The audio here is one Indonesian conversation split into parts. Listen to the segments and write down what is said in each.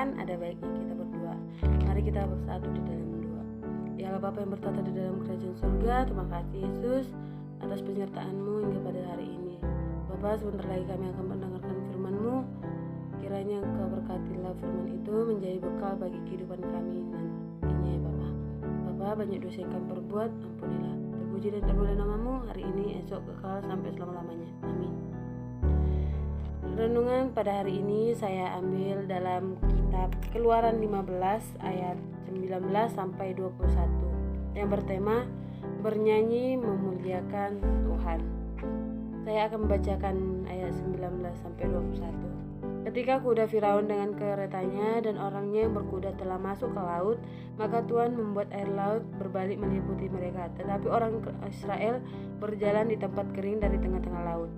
mendengarkan, ada baiknya kita berdoa. Mari kita bersatu di dalam doa. Ya Allah Bapa yang bertata di dalam kerajaan surga, terima kasih Yesus atas penyertaan-Mu hingga pada hari ini. Bapa, sebentar lagi kami akan mendengarkan firman-Mu. Kiranya Engkau berkatilah firman itu menjadi bekal bagi kehidupan kami nantinya ya Bapa. Bapa, banyak dosa yang kami perbuat, ampunilah. Terpuji dan termulia nama-Mu hari ini, esok, kekal sampai selama-lamanya. Amin. Renungan pada hari ini saya ambil dalam kitab Keluaran 15 ayat 19 sampai 21 yang bertema bernyanyi memuliakan Tuhan. Saya akan membacakan ayat 19 sampai 21. Ketika kuda Firaun dengan keretanya dan orangnya yang berkuda telah masuk ke laut, maka Tuhan membuat air laut berbalik meliputi mereka. Tetapi orang Israel berjalan di tempat kering dari tengah-tengah laut.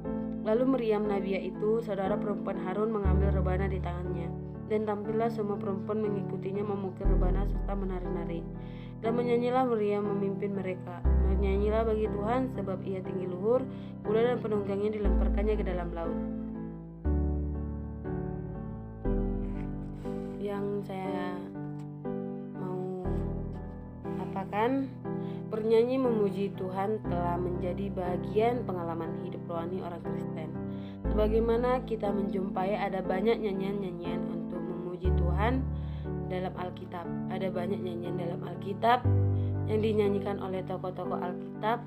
Lalu Miriam Nabiah itu, saudara perempuan Harun, mengambil rebana di tangannya. Dan tampillah semua perempuan mengikutinya memukul rebana serta menari-nari. Dan menyanyilah Miriam memimpin mereka. Menyanyilah bagi Tuhan sebab ia tinggi luhur, kuda dan penunggangnya dilemparkannya ke dalam laut. Yang saya mau apakan, bernyanyi memuji Tuhan telah menjadi bagian pengalaman hidup rohani orang Kristen. Sebagaimana kita menjumpai ada banyak nyanyian-nyanyian untuk memuji Tuhan dalam Alkitab. Ada banyak nyanyian dalam Alkitab yang dinyanyikan oleh tokoh-tokoh Alkitab.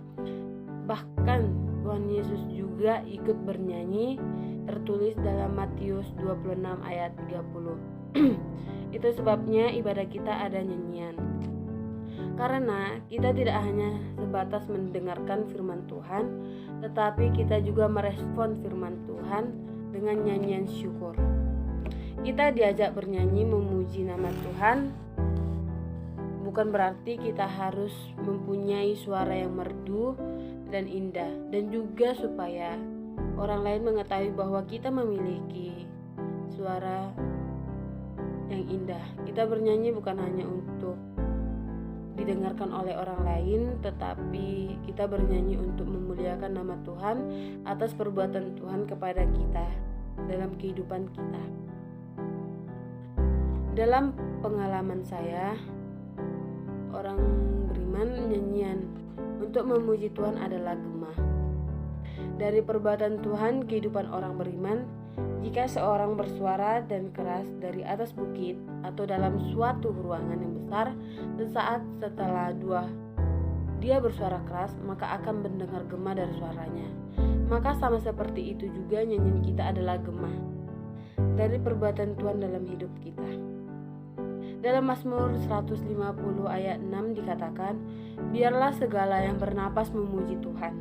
Bahkan Tuhan Yesus juga ikut bernyanyi, tertulis dalam Matius 26 ayat 30. Itu sebabnya ibadah kita ada nyanyian. Karena kita tidak hanya sebatas mendengarkan firman Tuhan, tetapi kita juga merespon firman Tuhan dengan nyanyian syukur. Kita diajak bernyanyi memuji nama Tuhan. Bukan berarti kita harus mempunyai suara yang merdu dan indah, dan juga supaya orang lain mengetahui bahwa kita memiliki suara yang indah. Kita bernyanyi bukan hanya untuk didengarkan oleh orang lain, tetapi kita bernyanyi untuk memuliakan nama Tuhan atas perbuatan Tuhan kepada kita dalam kehidupan kita. Dalam pengalaman saya, orang beriman, nyanyian untuk memuji Tuhan adalah gema. Dari perbuatan Tuhan kehidupan orang beriman, jika seorang bersuara dan keras dari atas bukit atau dalam suatu ruangan yang besar, sesaat setelah dia bersuara keras, maka akan mendengar gema dari suaranya. Maka sama seperti itu juga nyanyian kita adalah gema dari perbuatan Tuhan dalam hidup kita. Dalam Mazmur 150 ayat 6 dikatakan, biarlah segala yang bernapas memuji Tuhan.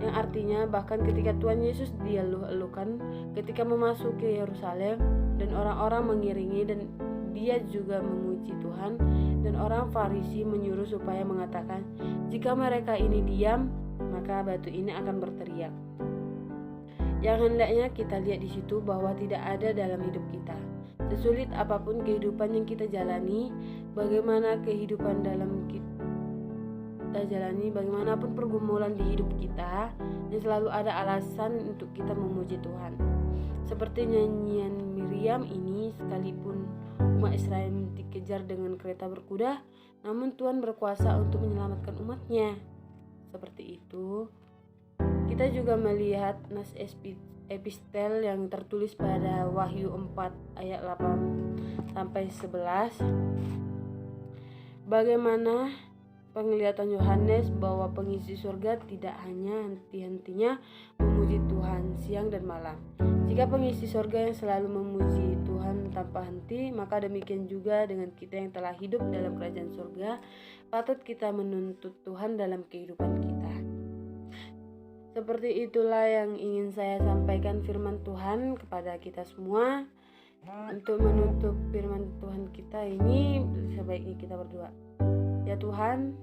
Yang artinya bahkan ketika Tuhan Yesus dieluh-elukan ketika memasuki Yerusalem dan orang-orang mengiringi dan dia juga memuji Tuhan, dan orang Farisi menyuruh supaya mengatakan, jika mereka ini diam, maka batu ini akan berteriak. Yang hendaknya kita lihat di situ bahwa tidak ada dalam hidup kita. Sesulit apapun kehidupan yang kita jalani, bagaimana kehidupan dalam kita jalani, bagaimanapun pergumulan di hidup kita, yang selalu ada alasan untuk kita memuji Tuhan. Seperti nyanyian Miriam ini, sekalipun umat Israel dikejar dengan kereta berkuda, namun Tuhan berkuasa untuk menyelamatkan umatnya. Seperti itu, kita juga melihat nas epistel yang tertulis pada Wahyu 4 ayat 8 sampai 11. Bagaimana penglihatan Yohanes bahwa pengisi surga tidak hanya henti-hentinya memuji Tuhan siang dan malam. Jika pengisi surga yang selalu memuji Tuhan tanpa henti, maka demikian juga dengan kita yang telah hidup dalam kerajaan surga, patut kita menuntut Tuhan dalam kehidupan kita. Seperti itulah yang ingin saya sampaikan firman Tuhan kepada kita semua. Untuk menutup firman Tuhan kita ini, sebaiknya kita berdoa. Ya Tuhan,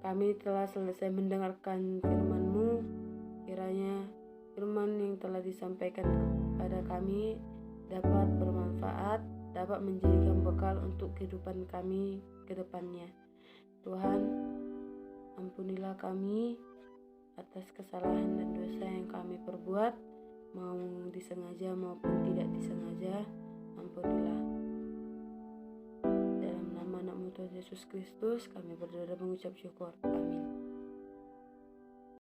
kami telah selesai mendengarkan firman-Mu. Kiranya firman yang telah disampaikan kepada kami dapat bermanfaat, dapat menjadikan bekal untuk kehidupan kami ke depannya. Tuhan, ampunilah kami atas kesalahan dan dosa yang kami perbuat, mau disengaja maupun tidak disengaja. Ampunilah. Yesus Kristus kami berdoa dan mengucap syukur. Amin.